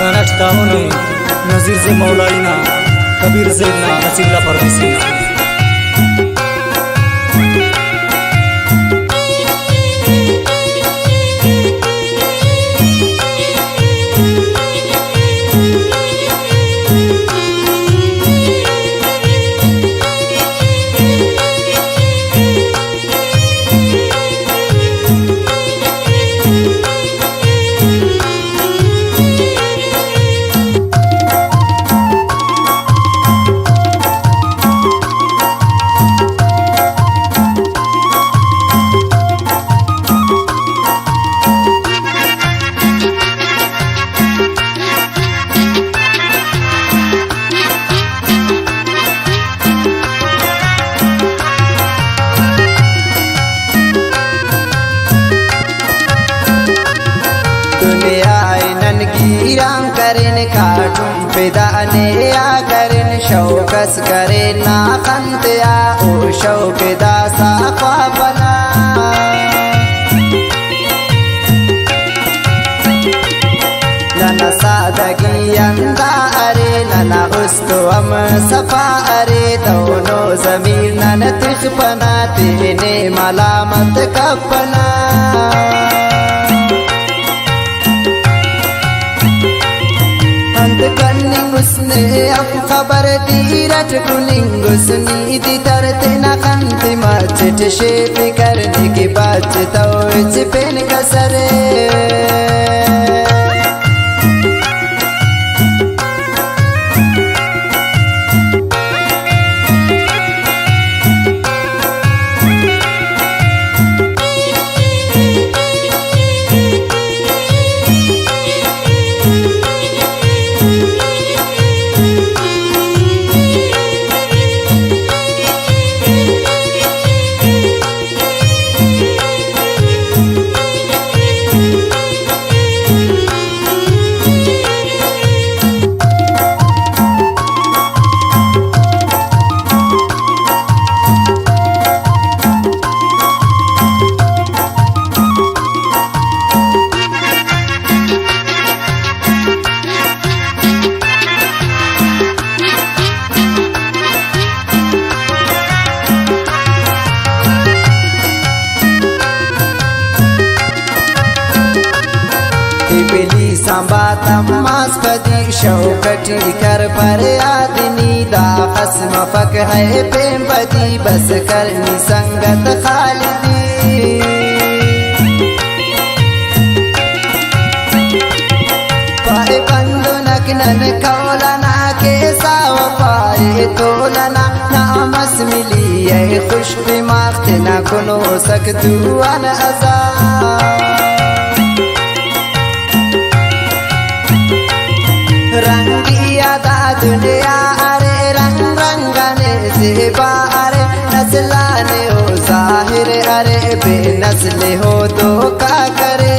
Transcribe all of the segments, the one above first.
गाना ठिकाओ नहीं नजीर से मौलाइना कबीर से ना नसीला परदेसी गिराम करेन काटुम पेदाने या करेन शौकस करेन ना खंत या ओ शौक दासा ख्वाबना नना सादगी अंदा अरे नना उसको हम सफा अरे दोनों जमीर नन तिखपना तेने मलामत कपना कन्निंगुसने अफ खबर दीरट कुनिंगुसनी दी तरतना खंति मचट शेप करने की बात तो चिपेन कसरे बिली सांबा तमास पदी शौकटी कर पर आदमी दा खस्म फक है प्रेम पदी बस करनी संगत खालिदी पाए बंदो नकनन कौलना के साव पाए तोलना नामस मिली है खुश दिमाग ना कुनो सकतू अन अजा रंगिया दा दुनिया अरे रंग रंगने ज़ेबा अरे नस्लाने हो जाहिर अरे बेनस्ले हो तो का करे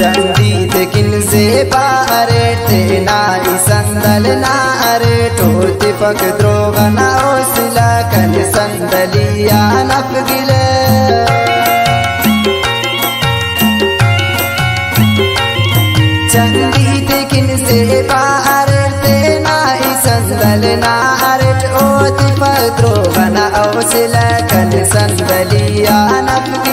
चंदी किन से पारे तेना संदल नारे टोती पक द्रोगना ओसिला कन संदलिया नफगिले चंदी किन से पारे तेना संदल नारे टोती पक द्रोगना ओसिला कन संदलिया नफगिले